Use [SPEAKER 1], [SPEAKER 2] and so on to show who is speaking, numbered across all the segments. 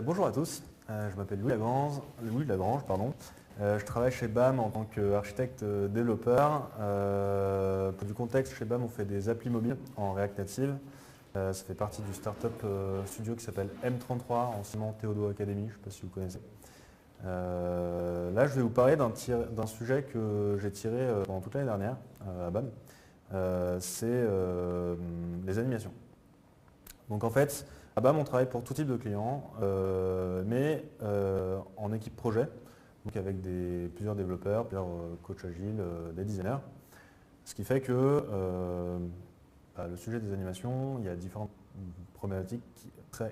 [SPEAKER 1] Bonjour à tous, je m'appelle Louis Lagrange, pardon. Je travaille chez BAM en tant qu'architecte développeur. Pour du contexte, chez BAM on fait des applis mobiles en React Native. Ça fait partie du startup studio qui s'appelle M33, anciennement Théodo Academy, je ne sais pas si vous connaissez. Là je vais vous parler d'un sujet que j'ai tiré pendant toute l'année dernière à BAM. C'est les animations. Donc en fait, à BAM, on travaille pour tout type de clients, mais en équipe projet, donc avec plusieurs développeurs, plusieurs coachs agiles, des designers. Ce qui fait que le sujet des animations, il y a différentes problématiques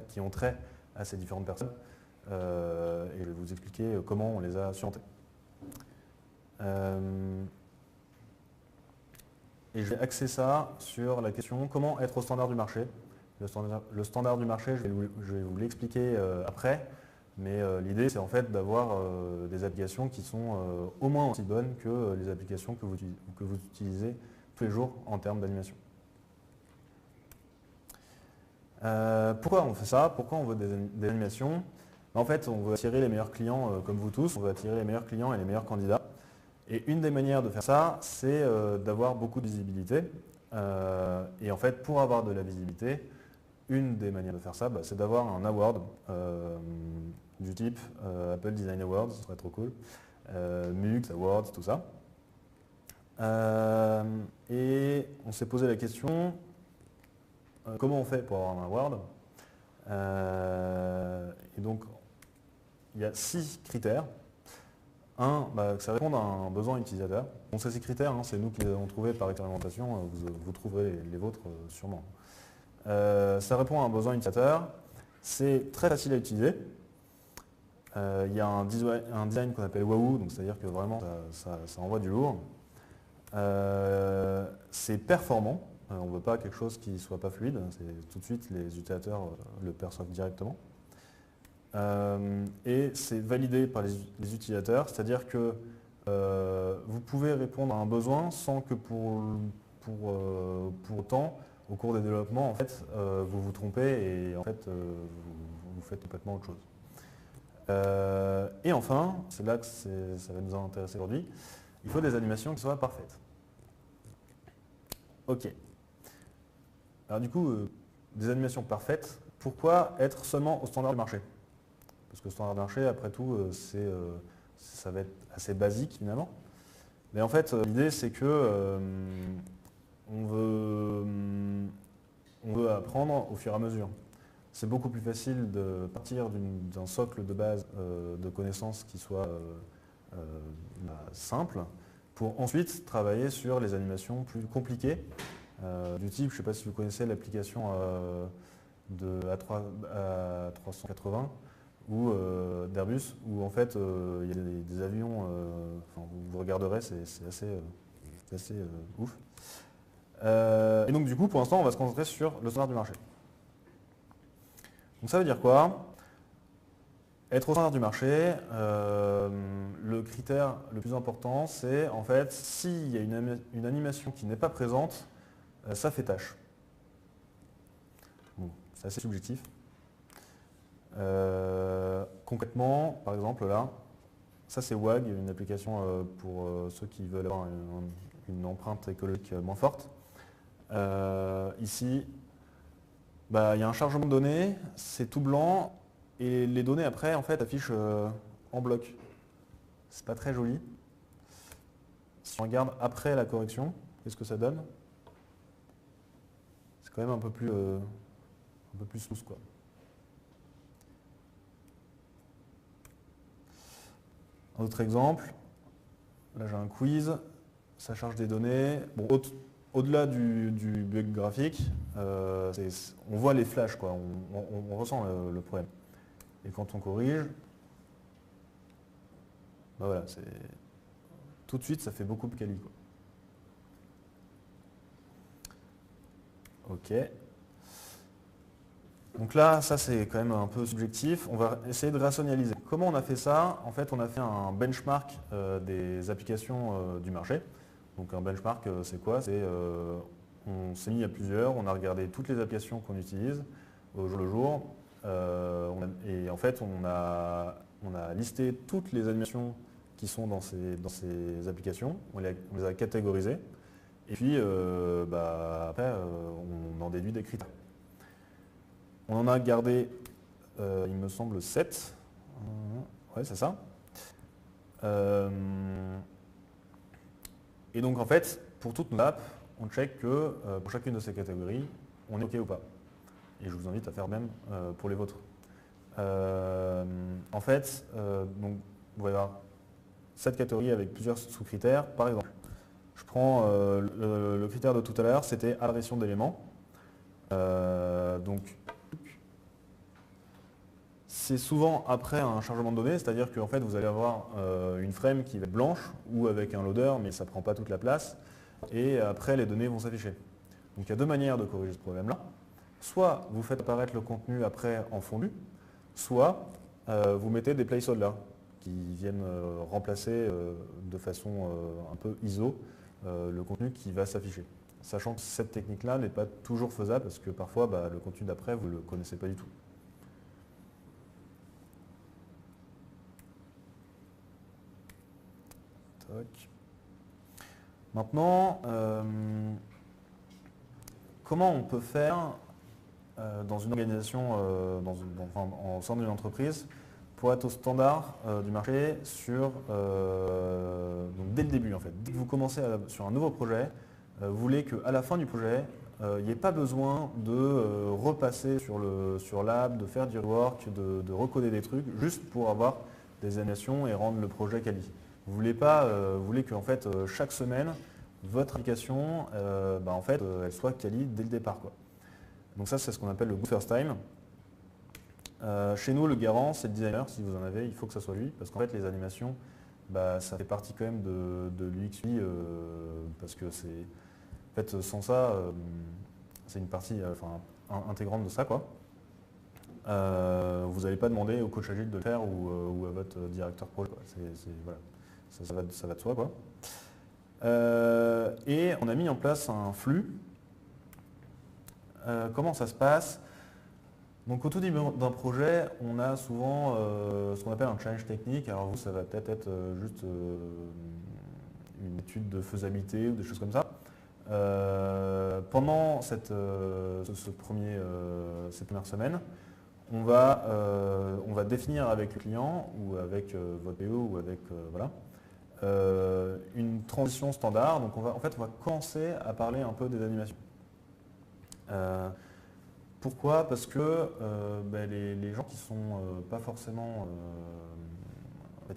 [SPEAKER 1] qui ont trait à ces différentes personnes. Et je vais vous expliquer comment on les a surmontées. Et je vais axer ça sur la question comment être au standard du marché. Le standard du marché, je vais vous l'expliquer après, mais l'idée c'est en fait d'avoir des applications qui sont au moins aussi bonnes que les applications que vous utilisez tous les jours en termes d'animation. Pourquoi on fait ça? Pourquoi on veut des animations? En fait, on veut attirer les meilleurs clients comme vous tous, on veut attirer les meilleurs clients et les meilleurs candidats. Et une des manières de faire ça, c'est d'avoir beaucoup de visibilité. Et en fait, pour avoir de la visibilité, une des manières de faire ça, c'est d'avoir un award du type Apple Design Awards, ce serait trop cool, MUX Awards, tout ça. Et on s'est posé la question, comment on fait pour avoir un award? Et donc, il y a 6 critères. Un, que ça réponde à un besoin utilisateur. Bon, ces 6 critères, c'est nous qui les avons trouvés par expérimentation, vous trouverez les vôtres sûrement. Ça répond à un besoin utilisateur, c'est très facile à utiliser. Il y a un design qu'on appelle Wahoo, donc c'est-à-dire que vraiment ça envoie du lourd. C'est performant, on ne veut pas quelque chose qui ne soit pas fluide, tout de suite les utilisateurs le perçoivent directement. Et c'est validé par les utilisateurs, c'est-à-dire que vous pouvez répondre à un besoin sans que pour autant, au cours des développements, en fait, vous vous trompez et en fait, vous faites complètement autre chose. Et enfin, c'est là que ça va nous intéresser aujourd'hui, il faut des animations qui soient parfaites. Ok. Alors du coup, des animations parfaites, pourquoi être seulement au standard du marché? Parce que le standard du marché, après tout, ça va être assez basique finalement. Mais en fait, l'idée c'est que on veut apprendre au fur et à mesure. C'est beaucoup plus facile de partir d'un socle de base de connaissances qui soit simple pour ensuite travailler sur les animations plus compliquées du type, je ne sais pas si vous connaissez l'application de A380 ou d'Airbus où en fait il y a des avions, vous regarderez, c'est assez ouf. Et donc du coup, pour l'instant, on va se concentrer sur le standard du marché. Donc ça veut dire quoi? Être au standard du marché, le critère le plus important, c'est en fait, s'il y a une animation qui n'est pas présente, ça fait tâche. Bon, c'est assez subjectif. Concrètement, par exemple là, ça c'est WAG, une application pour ceux qui veulent avoir une empreinte écologique moins forte. Ici, il y a un chargement de données, c'est tout blanc, et les données après en fait affichent en bloc. C'est pas très joli. Si on regarde après la correction, qu'est-ce que ça donne? C'est quand même un peu plus smooth quoi. Un autre exemple, là j'ai un quiz, ça charge des données. Bon, au-delà du bug graphique, on voit les flashs, quoi. On ressent le problème. Et quand on corrige, voilà, tout de suite ça fait beaucoup plus quali, quoi. Ok. Donc là, ça c'est quand même un peu subjectif. On va essayer de rationaliser. Comment on a fait ça? En fait, on a fait un benchmark des applications du marché. Donc un benchmark, c'est quoi? On s'est mis à plusieurs, on a regardé toutes les applications qu'on utilise au jour le jour. Et en fait, on a listé toutes les animations qui sont dans ces applications, on les a catégorisées, et puis après, on en déduit des critères. On en a gardé, il me semble, 7. Ouais, c'est ça. Et donc, en fait, pour toutes nos apps, on check que pour chacune de ces catégories, on est OK ou pas. Et je vous invite à faire même pour les vôtres. En fait, donc, vous allez avoir 7 catégories avec plusieurs sous-critères. Par exemple, je prends le critère de tout à l'heure, c'était apparition d'éléments. Donc, c'est souvent après un chargement de données, c'est-à-dire qu'en fait, vous allez avoir une frame qui va être blanche ou avec un loader, mais ça ne prend pas toute la place. Et après, les données vont s'afficher. Donc, il y a deux manières de corriger ce problème-là. Soit vous faites apparaître le contenu après en fondu, soit vous mettez des placeholders qui viennent remplacer de façon un peu ISO le contenu qui va s'afficher. Sachant que cette technique-là n'est pas toujours faisable parce que parfois le contenu d'après, vous ne le connaissez pas du tout. Toc. Maintenant, comment on peut faire dans une organisation, au sein d'une entreprise, pour être au standard du marché donc dès le début en fait. Dès que vous commencez sur un nouveau projet, vous voulez qu'à la fin du projet, il n'y ait pas besoin de repasser sur l'app, de faire du rework, de recoder des trucs, juste pour avoir des animations et rendre le projet quali. Vous voulez pas, vous voulez que en fait, chaque semaine, votre application, en fait, elle soit quali dès le départ, quoi. Donc ça, c'est ce qu'on appelle le good first time. Chez nous, le garant, c'est le designer. Si vous en avez, il faut que ça soit lui. Parce qu'en fait, les animations, ça fait partie quand même de l'UX UI. Parce que c'est. En fait, sans ça, c'est une partie intégrante de ça, quoi. Vous n'allez pas demander au coach agile de le faire ou à votre directeur projet. Voilà. Ça va de soi, quoi. Et on a mis en place un flux. Comment ça se passe? Donc au tout début d'un projet, on a souvent ce qu'on appelle un challenge technique. Alors vous, ça va peut-être être juste une étude de faisabilité ou des choses comme ça. Pendant cette première semaine, on va définir avec le client ou avec votre PO ou avec voilà, une transition standard. Donc on va commencer à parler un peu des animations. Pourquoi? Parce que les gens qui sont pas forcément,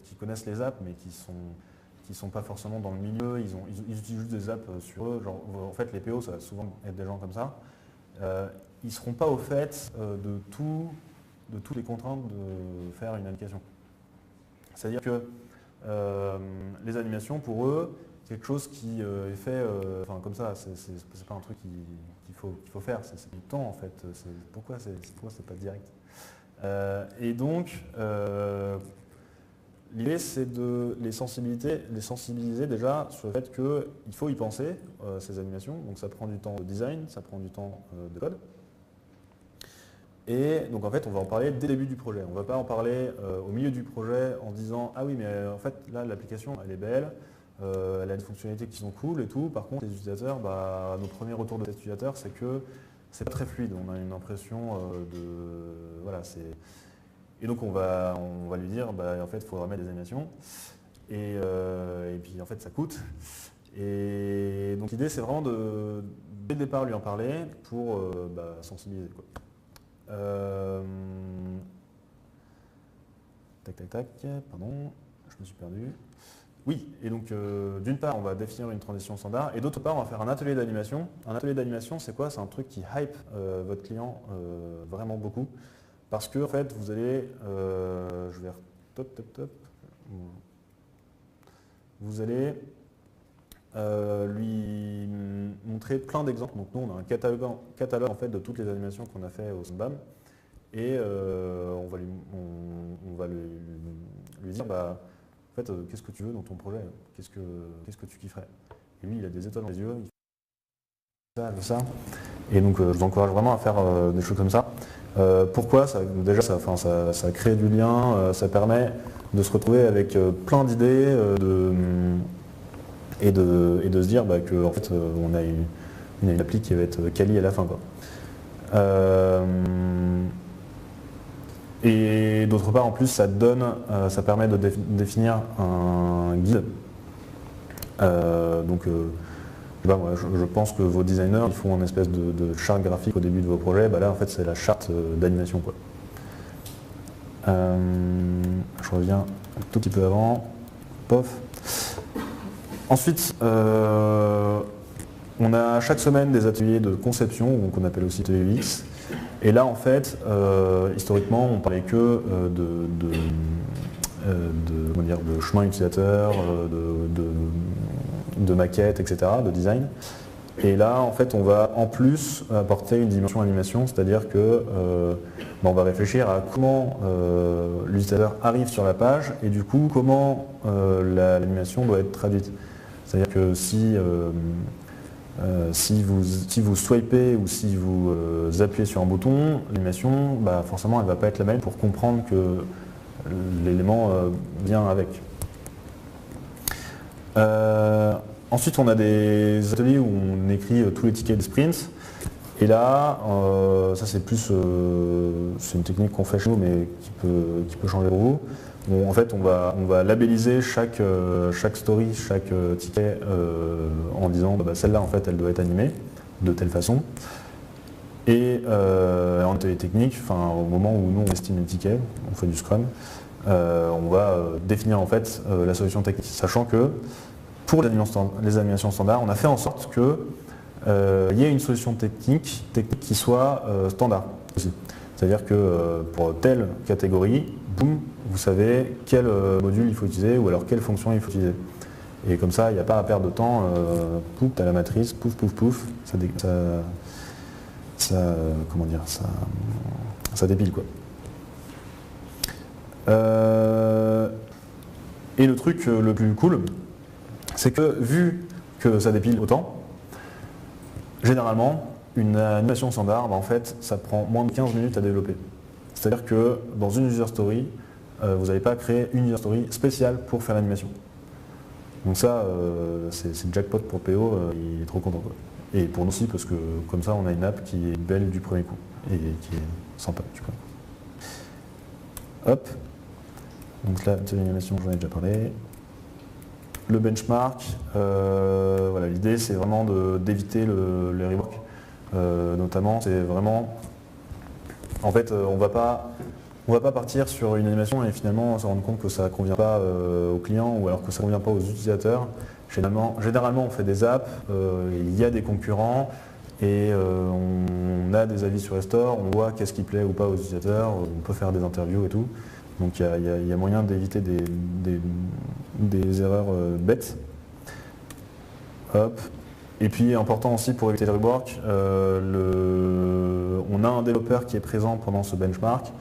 [SPEAKER 1] qui connaissent les apps, mais qui sont pas forcément dans le milieu, ils utilisent juste des apps sur eux. Genre, en fait, les PO, ça va souvent être des gens comme ça. Ils ne seront pas au fait de toutes les contraintes de faire une application. C'est-à-dire que les animations, pour eux, c'est quelque chose qui est fait comme ça. C'est pas un truc qu'il faut faire. C'est du temps en fait. Pourquoi c'est pas direct? Et donc l'idée c'est de les sensibiliser déjà sur le fait qu'il faut y penser ces animations. Donc ça prend du temps de design, ça prend du temps de code. Et donc en fait on va en parler dès le début du projet. On ne va pas en parler au milieu du projet en disant ah oui mais en fait là l'application elle est belle. Elle a des fonctionnalités qui sont cool et tout. Par contre, les utilisateurs, nos premiers retours de test utilisateurs, c'est que c'est pas très fluide. On a une impression de. Voilà, c'est. Et donc, on va lui dire, en fait, il faudra mettre des animations. Et puis, en fait, ça coûte. Et donc, l'idée, c'est vraiment de, dès le départ, lui en parler pour sensibiliser, quoi. Tac, pardon, je me suis perdu. Oui, et donc d'une part, on va définir une transition standard, et d'autre part, on va faire un atelier d'animation. Un atelier d'animation, c'est quoi? C'est un truc qui hype votre client vraiment beaucoup, parce que en fait, vous allez, je vais top. Vous allez lui montrer plein d'exemples. Donc nous, on a un catalogue en fait de toutes les animations qu'on a fait au SunBAM, et on va lui dire en fait, qu'est-ce que tu veux dans ton projet? Qu'est-ce que tu kifferais? Et lui, il a des étoiles dans les yeux, il fait ça. Et donc, je vous encourage vraiment à faire des choses comme ça. Pourquoi déjà ça crée du lien, ça permet de se retrouver avec plein d'idées et de se dire que en fait, on a une appli qui va être quali à la fin, quoi. Et d'autre part, en plus, ça permet de définir un guide. Je pense que vos designers ils font une espèce de charte graphique au début de vos projets. Là, en fait, c'est la charte d'animation, quoi. Je reviens un tout petit peu avant. Pof. Ensuite, on a chaque semaine des ateliers de conception, qu'on appelle aussi ateliers UX. Et là, en fait, historiquement, on parlait que de chemin utilisateur, de maquettes, etc., de design. Et là, en fait, on va en plus apporter une dimension animation, c'est-à-dire que on va réfléchir à comment l'utilisateur arrive sur la page et du coup, comment l'animation doit être traduite. C'est-à-dire que si vous swipez ou si vous appuyez sur un bouton, l'animation, forcément, elle ne va pas être la même pour comprendre que l'élément vient avec. Ensuite, on a des ateliers où on écrit tous les tickets de sprint. Et là, ça c'est plus, c'est une technique qu'on fait chez nous, mais qui peut changer pour vous. En fait, on va labelliser chaque story, chaque ticket en disant celle-là, en fait, elle doit être animée de telle façon. Et en atelier technique, au moment où nous on estime le ticket, on fait du Scrum, on va définir en fait la solution technique, sachant que pour les animations standards, on a fait en sorte que y ait une solution technique qui soit standard aussi. C'est-à-dire que pour telle catégorie, boum, vous savez quel module il faut utiliser ou alors quelle fonction il faut utiliser. Et comme ça, il n'y a pas à perdre de temps, pouf, tu as la matrice, pouf, pouf, pouf, ça dépile, quoi. Et le truc le plus cool, c'est que vu que ça dépile autant, généralement, une animation standard, en fait, ça prend moins de 15 minutes à développer. C'est-à-dire que dans une user story, vous n'avez pas créé une user story spéciale pour faire l'animation. Donc ça, c'est jackpot pour PO, il est trop content, quoi. Et pour nous aussi, parce que comme ça, on a une app qui est belle du premier coup et qui est sympa du premier coup. Hop. Donc là, l'animation, j'en ai déjà parlé. Le benchmark, voilà, l'idée c'est vraiment d'éviter les rework. Notamment, c'est vraiment, en fait, on va pas partir sur une animation et finalement se rendre compte que ça ne convient pas aux clients ou alors que ça ne convient pas aux utilisateurs. Généralement, on fait des apps, il y a des concurrents et on a des avis sur les stores, on voit qu'est-ce qui plaît ou pas aux utilisateurs, on peut faire des interviews et tout. Donc il y a moyen d'éviter des erreurs bêtes. Hop. Et puis important aussi pour éviter le rework, on a un développeur qui est présent pendant ce benchmark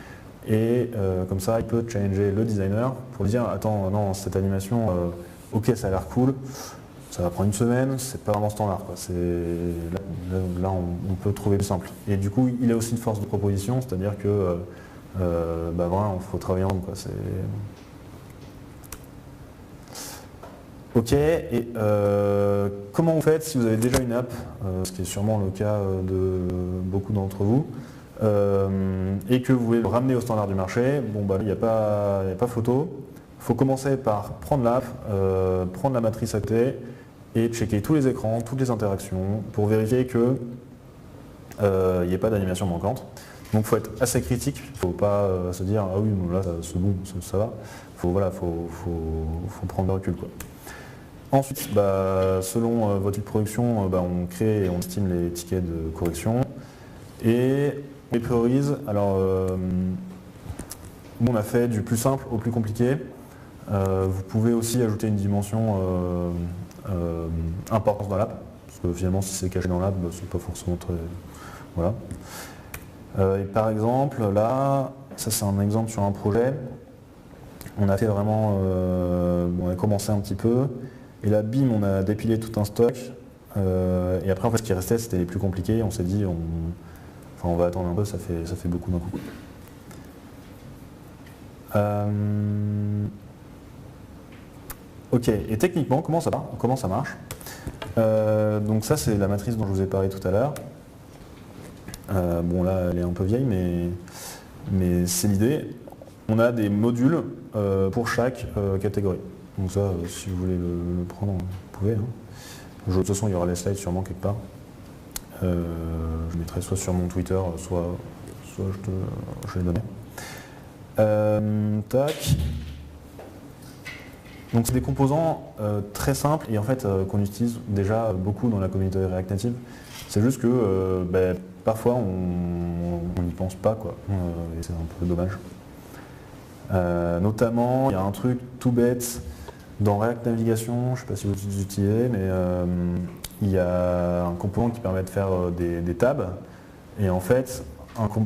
[SPEAKER 1] et comme ça il peut challenger le designer pour lui dire attends non cette animation ok ça a l'air cool, ça va prendre une semaine, c'est pas vraiment standard, quoi. Là on peut trouver plus simple. Et du coup il a aussi une force de proposition, c'est-à-dire que voilà, il faut travailler ensemble, quoi. Ok, et comment vous faites si vous avez déjà une app, ce qui est sûrement le cas de beaucoup d'entre vous, et que vous voulez le ramener au standard du marché, il n'y a pas photo. Il faut commencer par prendre l'app, prendre la matrice à côté et checker tous les écrans, toutes les interactions pour vérifier qu'il n'y ait pas d'animation manquante. Donc il faut être assez critique, il ne faut pas se dire ah oui là c'est bon, ça va. Faut prendre le recul, quoi. Ensuite, selon votre type de production, on crée et on estime les tickets de correction et on les priorise. Alors nous on a fait du plus simple au plus compliqué. Vous pouvez aussi ajouter une dimension importance dans l'app, parce que finalement si c'est caché dans l'app, c'est pas forcément très. Voilà. Et par exemple, là, ça c'est un exemple sur un projet. On a fait vraiment, on a commencé un petit peu, et là, bim, on a dépilé tout un stock. Et après, en fait, ce qui restait, c'était les plus compliqués. On s'est dit, Enfin, on va attendre un peu, ça fait beaucoup d'un coup. Ok, et techniquement, comment ça marche? Donc ça, c'est la matrice dont je vous ai parlé tout à l'heure. Bon, là, elle est un peu vieille, mais c'est l'idée. On a des modules pour chaque catégorie. Donc ça, si vous voulez le prendre, vous pouvez. Hein. De toute façon, il y aura les slides sûrement quelque part. Je mettrai soit sur mon Twitter, soit je les donner. Tac. Donc c'est des composants très simples et en fait qu'on utilise déjà beaucoup dans la communauté React Native. C'est juste que parfois on n'y pense pas quoi. Et c'est un peu dommage. Notamment, il y a un truc tout bête dans React Navigation, je ne sais pas si vous utilisez, mais il y a un composant qui permet de faire des tabs. Et en fait,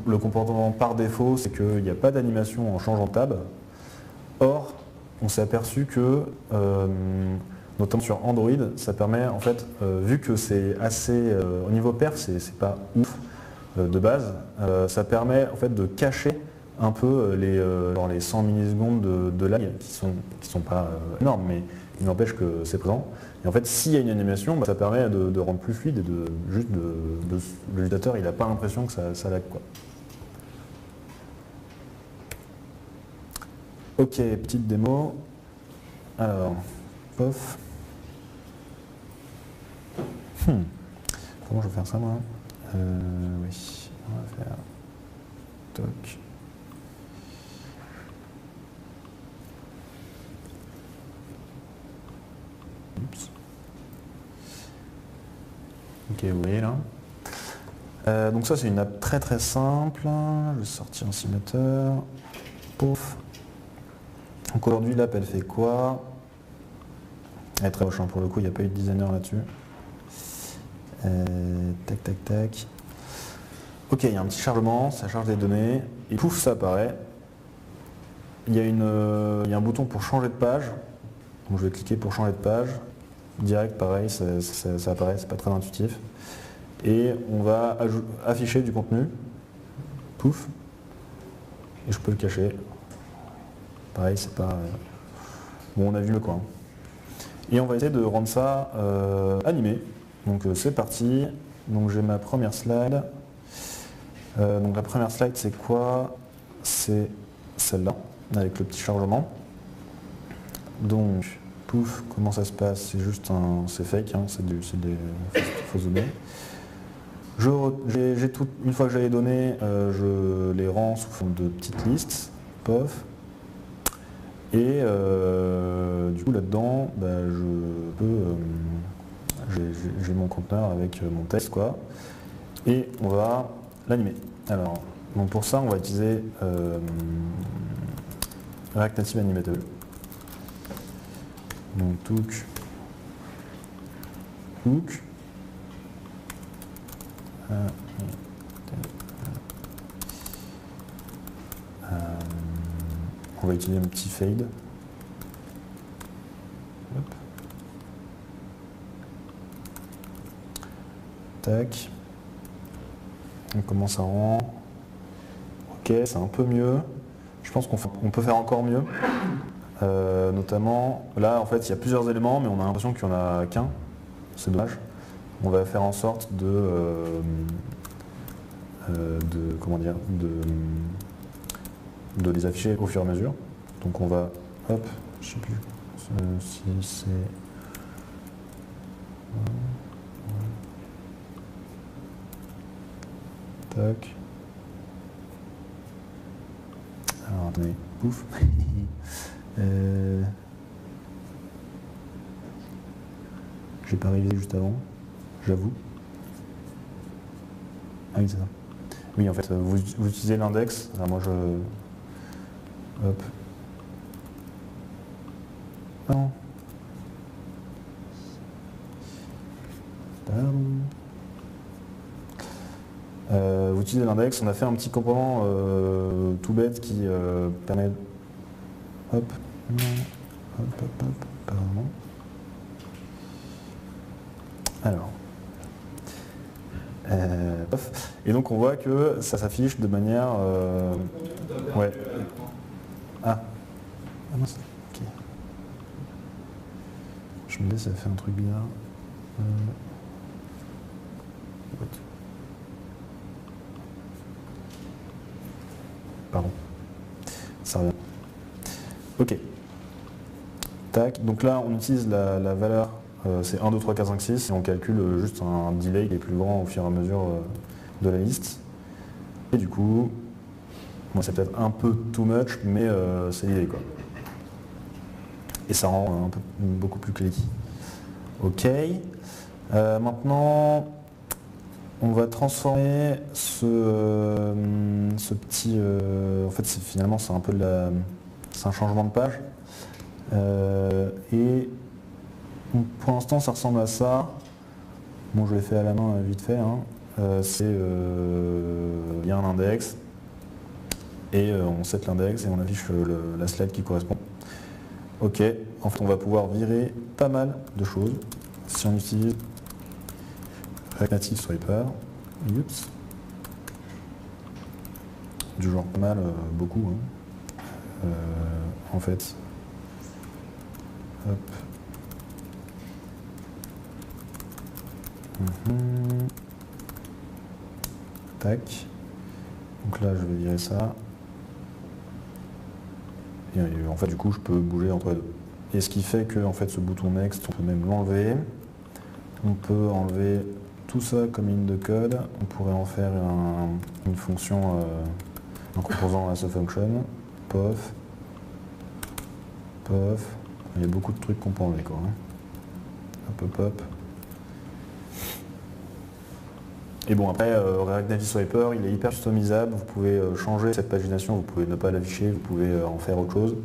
[SPEAKER 1] le comportement par défaut, c'est qu'il n'y a pas d'animation en changeant de tab. Or, on s'est aperçu que, notamment sur Android, ça permet, en fait, vu que c'est assez, au niveau perf, c'est pas ouf de base, ça permet en fait de cacher un peu les 100 millisecondes de lag qui sont pas énormes, mais il n'empêche que c'est présent. Et en fait, s'il y a une animation, ça permet de rendre plus fluide et l'utilisateur il n'a pas l'impression que ça lag quoi. Ok, petite démo. Alors, pof. Comment je vais faire ça moi? Oui, on va faire toc. Oups. Ok, vous voyez là. Donc ça c'est une app très très simple. Je vais sortir un simulateur. Pouf. Donc aujourd'hui l'app elle fait quoi? Elle est très moche hein, pour le coup, il n'y a pas eu de designer là-dessus. Tac tac tac. Ok, il y a un petit chargement, ça charge des données, et pouf ça apparaît. Il y a un bouton pour changer de page. Donc je vais cliquer pour changer de page. Direct pareil, ça apparaît, c'est pas très intuitif. Et on va afficher du contenu. Pouf. Et je peux le cacher. Pareil, c'est pas. Bon, on a vu le coin. Et on va essayer de rendre ça animé. Donc c'est parti. Donc j'ai ma première slide. Donc la première slide c'est quoi? C'est celle-là, avec le petit chargement. Donc, pouf, comment ça se passe? C'est juste c'est fake, hein, c'est des fausses données. Une fois que j'ai les données, je les rends sous forme de petites listes. Pof. Et du coup là-dedans, j'ai mon conteneur avec mon test quoi. Et on va l'animer. Alors, donc pour ça, on va utiliser React Native Animatable. Donc took, hook. On va utiliser un petit fade. Hop. Tac. On commence à rendre. Ok, c'est un peu mieux. Je pense qu'on peut faire encore mieux. Notamment, là en fait il y a plusieurs éléments, mais on a l'impression qu'il n'y en a qu'un. C'est dommage. On va faire en sorte de les afficher au fur et à mesure. Donc on va, hop, je sais plus si c'est. Tac. Alors attendez, pouf. J'ai pas révisé juste avant, j'avoue. Ah oui c'est ça. Oui en fait vous utilisez l'index, alors moi je. Hop. Non. Pardon. Vous utilisez l'index, on a fait un petit composant tout bête qui permet. Hop. Pardon. Alors. Et donc on voit que ça s'affiche de manière... ouais. Ah mince, ok. Je me dis ça fait un truc bizarre. What? Pardon. Ça revient. Ok. Tac, donc là on utilise la valeur, c'est 1, 2, 3, 4, 5, 6 et on calcule juste un delay qui est plus grand au fur et à mesure de la liste. Et du coup, bon, c'est peut-être un peu too much, mais c'est l'idée quoi. Et ça rend beaucoup plus clicky. Ok. Maintenant, on va transformer ce petit... en fait, finalement, c'est un peu c'est un changement de page. Et pour l'instant, ça ressemble à ça. Bon, je l'ai fait à la main vite fait. Hein. Il y a un index et on set l'index et on affiche la slide qui correspond. Ok, en fait, on va pouvoir virer pas mal de choses si on utilise React Native Swiper. Oups. Du genre pas mal, beaucoup. Hein. En fait, hop. Tac. Donc là, je vais virer ça. Et en fait, du coup, je peux bouger entre les deux. Et ce qui fait que en fait, ce bouton Next, on peut même l'enlever. On peut enlever tout ça comme ligne de code. On pourrait en faire une fonction, un composant as a function. Pof. Pof. Il y a beaucoup de trucs qu'on peut enlever, quoi. Hein. Hop, hop, hop. Et bon, après, React Native Swiper, il est hyper customisable. Vous pouvez changer cette pagination, vous pouvez ne pas l'afficher, vous pouvez en faire autre chose.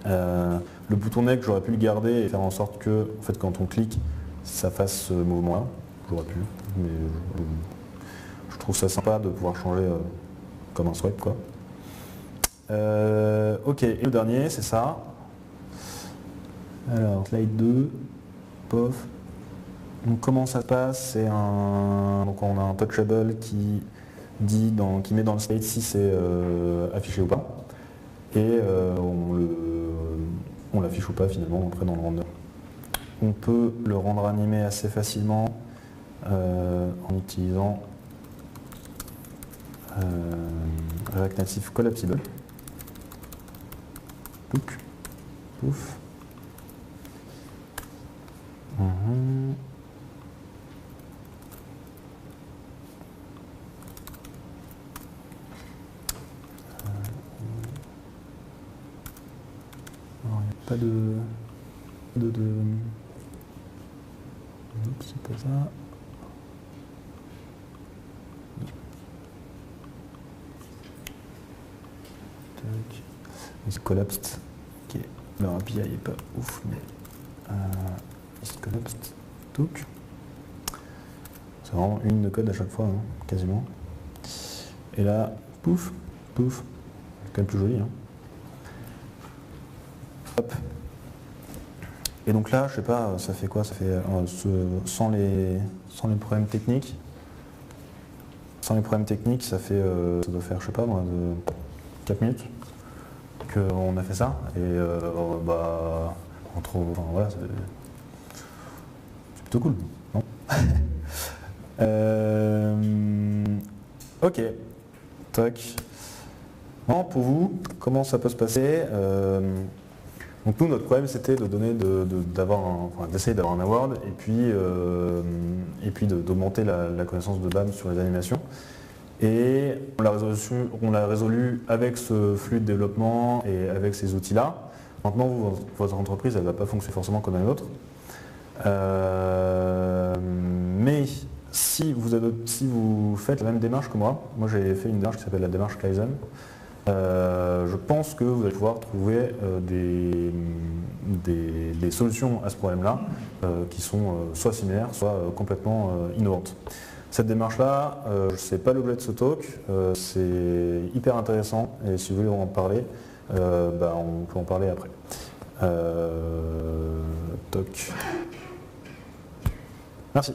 [SPEAKER 1] Le bouton Next, j'aurais pu le garder et faire en sorte que, en fait, quand on clique, ça fasse ce mouvement-là. J'aurais pu, mais je trouve ça sympa de pouvoir changer comme un swipe, quoi. Ok, et le dernier, c'est ça. Alors, slide 2, pof. Donc comment ça se passe? Donc on a un touchable qui met dans le slide si c'est affiché ou pas. Et on l'affiche ou pas finalement après dans le render. On peut le rendre animé assez facilement en utilisant React Native Collapsible. Pouc, pouf. Pas de... Oups, c'est pas ça. Tac. C'est collapsed. Ok. Leur API est pas ouf, mais c'est collapsed. Touc. C'est vraiment une ligne de code à chaque fois, hein, quasiment. Et là, pouf, pouf. C'est quand même plus joli. Hein. Hop. Et donc là, je sais pas, ça fait quoi? Ça fait sans les problèmes techniques. Sans les problèmes techniques, ça doit faire, je sais pas moi, 4 minutes qu'on a fait ça. Et on trouve, enfin, voilà, c'est plutôt cool, non? Ok. Tac. Bon, pour vous, comment ça peut se passer? Donc nous, notre problème, c'était de donner, d'essayer d'avoir un award et puis d'augmenter la connaissance de BAM sur les animations. Et on l'a résolu avec ce flux de développement et avec ces outils-là. Maintenant, votre entreprise, elle ne va pas fonctionner forcément comme la nôtre. Mais si vous faites la même démarche que moi j'ai fait une démarche qui s'appelle la démarche Kaizen. Je pense que vous allez pouvoir trouver des solutions à ce problème-là qui sont soit similaires, soit complètement innovantes. Cette démarche-là, ce n'est pas l'objet de ce talk, c'est hyper intéressant et si vous voulez en parler, on peut en parler après. Toc. Merci.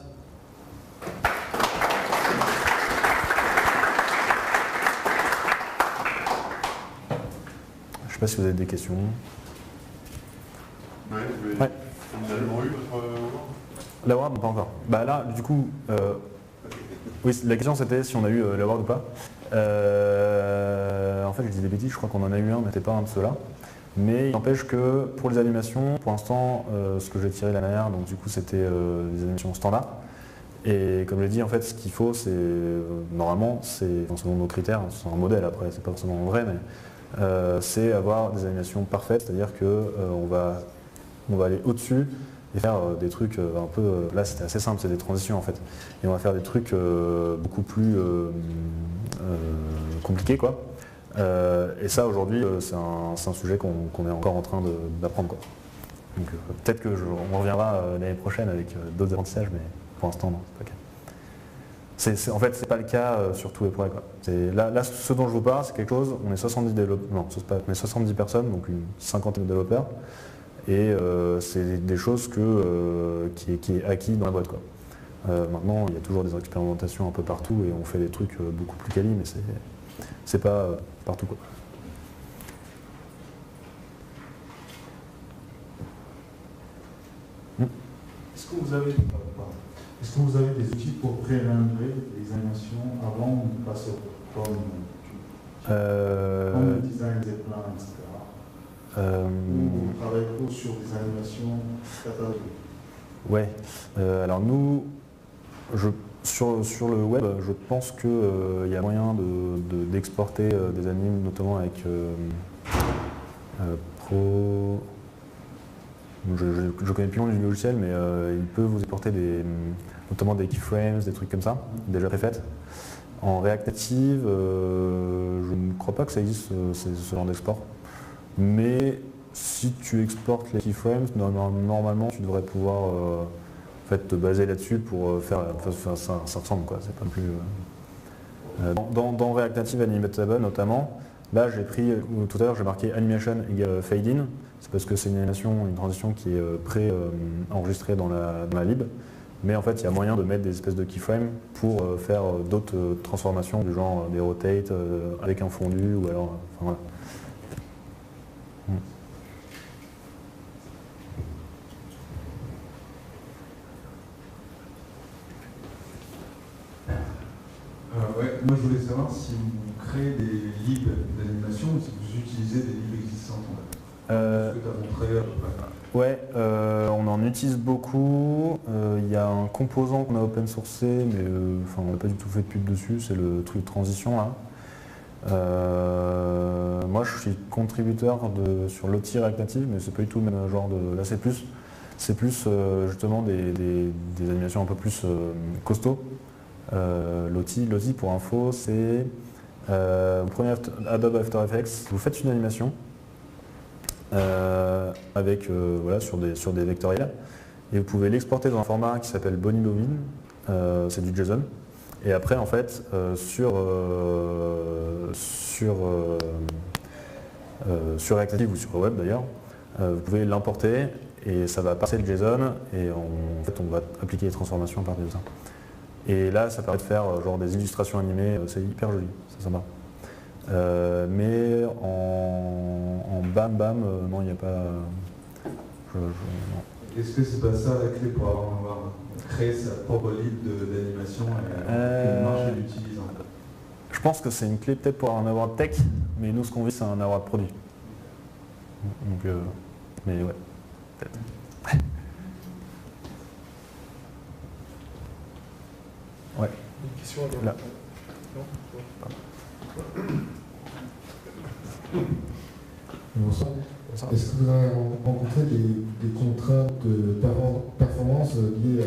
[SPEAKER 1] pas si vous avez des questions.
[SPEAKER 2] Ouais, mais
[SPEAKER 1] Ouais.
[SPEAKER 2] vous avez vraiment eu votre...
[SPEAKER 1] L'award, pas encore. Bah là, du coup, oui, la question c'était si on a eu l'award ou pas. En fait, je dis des bêtises, je crois qu'on en a eu un, mais c'était pas un de ceux-là. Mais il n'empêche que pour les animations, pour l'instant, ce que j'ai tiré la manière, donc du coup c'était des animations standards. Et comme je l'ai dit, en fait, ce qu'il faut, c'est normalement, c'est selon nos critères, c'est un modèle après, c'est pas forcément vrai, mais c'est avoir des animations parfaites, c'est-à-dire que on va aller au-dessus et faire des trucs un peu. Là, c'était assez simple, c'est des transitions en fait. Et on va faire des trucs beaucoup plus compliqués, quoi. Et ça, aujourd'hui, c'est un sujet qu'on est encore en train d'apprendre, quoi. Donc peut-être on reviendra l'année prochaine avec d'autres apprentissages, mais pour l'instant, non, c'est pas le cas. En fait, c'est pas le cas sur tous les projets, quoi. Là, ce dont je vous parle, c'est quelque chose, on est 70 développeurs, non, on est 70 personnes, donc une cinquantaine de développeurs, et c'est des choses qui est acquis dans la boîte, quoi. Maintenant, il y a toujours des expérimentations un peu partout, et on fait des trucs beaucoup plus quali, mais c'est pas partout, quoi.
[SPEAKER 3] Est-ce que vous avez des outils pour pré-render les animations avant de passer au comme le design des plans, etc. Ou vous travaillez plutôt sur des animations cataloguées?
[SPEAKER 1] Ouais. Alors nous, sur le web, je pense qu'il y a moyen d'exporter des animes, notamment avec Pro. Je ne connais plus le nom du logiciel, mais il peut vous exporter notamment des keyframes, des trucs comme ça, déjà préfaites. En React Native, je ne crois pas que ça existe ce genre d'export. Mais si tu exportes les keyframes, normalement tu devrais pouvoir en fait, te baser là-dessus pour faire ça ressemble, quoi. C'est pas plus. Dans React Native Animatable notamment, là j'ai pris, tout à l'heure j'ai marqué animation égale fade in. C'est parce que c'est une transition qui est pré-enregistrée dans la lib. Mais en fait, il y a moyen de mettre des espèces de keyframes pour faire d'autres transformations du genre des rotate avec un fondu ou alors. Enfin, voilà.
[SPEAKER 3] Ouais, moi je voulais savoir si vous créez des libs d'animation ou si vous utilisez des libs existantes en fait. Ce que tu as montré à peu près.
[SPEAKER 1] Ouais, on en utilise beaucoup. Il y a un composant qu'on a open sourcé, mais on n'a pas du tout fait de pub dessus, c'est le truc de transition là. Moi je suis contributeur sur l'OTI React Native, mais c'est pas du tout le même genre de. Là c'est plus justement des animations un peu plus costauds. L'OTI pour info, c'est vous prenez Adobe After Effects, vous faites une animation. Avec voilà, sur des vectoriels et vous pouvez l'exporter dans un format qui s'appelle Bonibovin, c'est du JSON, et après en fait sur React Native ou sur le web d'ailleurs, vous pouvez l'importer et ça va passer le JSON et en fait on va appliquer les transformations à partir de ça. Et là ça permet de faire genre des illustrations animées, c'est hyper joli, c'est sympa. Mais en bam, non, il n'y a pas. Non.
[SPEAKER 3] Est-ce que c'est pas ça la clé pour avoir créé sa propre lib d'animation et que le marché l'utilise en fait?
[SPEAKER 1] Je pense que c'est une clé peut-être pour un award tech, mais nous ce qu'on vit c'est un award produit. Donc, mais ouais, peut-être. Ouais.
[SPEAKER 4] Une question à
[SPEAKER 1] là.
[SPEAKER 3] Bonsoir. Est-ce que vous avez rencontré des contraintes de performance liées à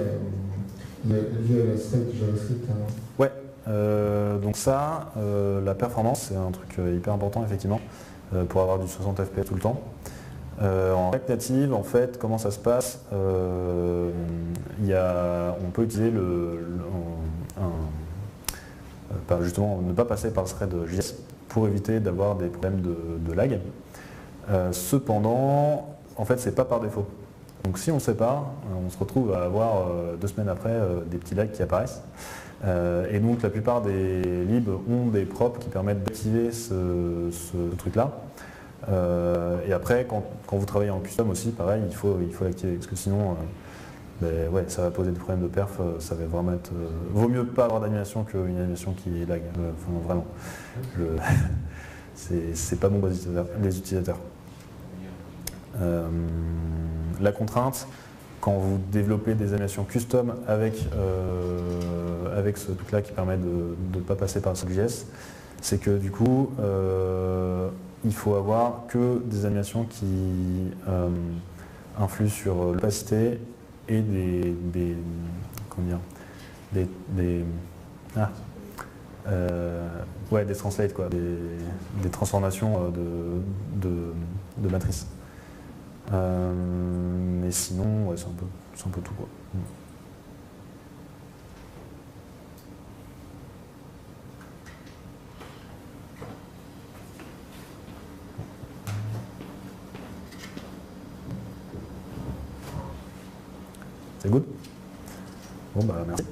[SPEAKER 3] la stack JavaScript?
[SPEAKER 1] Ouais, donc ça, la performance, c'est un truc hyper important effectivement, pour avoir du 60 fps tout le temps. En React Native, en fait, comment ça se passe, on peut utiliser justement ne pas passer par le thread JS pour éviter d'avoir des problèmes de lag. Cependant, en fait, c'est pas par défaut. Donc si on sépare, on se retrouve à avoir 2 semaines après des petits lags qui apparaissent. Et donc la plupart des libs ont des props qui permettent d'activer ce truc-là. Et après, quand vous travaillez en custom aussi, pareil, il faut l'activer, parce que sinon, ouais, ça va poser des problèmes de perf, ça va vraiment être... vaut mieux pas avoir d'animation qu'une animation qui lag, enfin, vraiment. C'est pas bon pour les utilisateurs. La contrainte, quand vous développez des animations custom avec ce truc-là qui permet de ne pas passer par SolidJS, c'est que du coup, il faut avoir que des animations qui influent sur l'opacité et des translates, quoi, des transformations de matrices. Mais sinon, ouais, c'est un peu tout, quoi. C'est good? Bon, bah merci.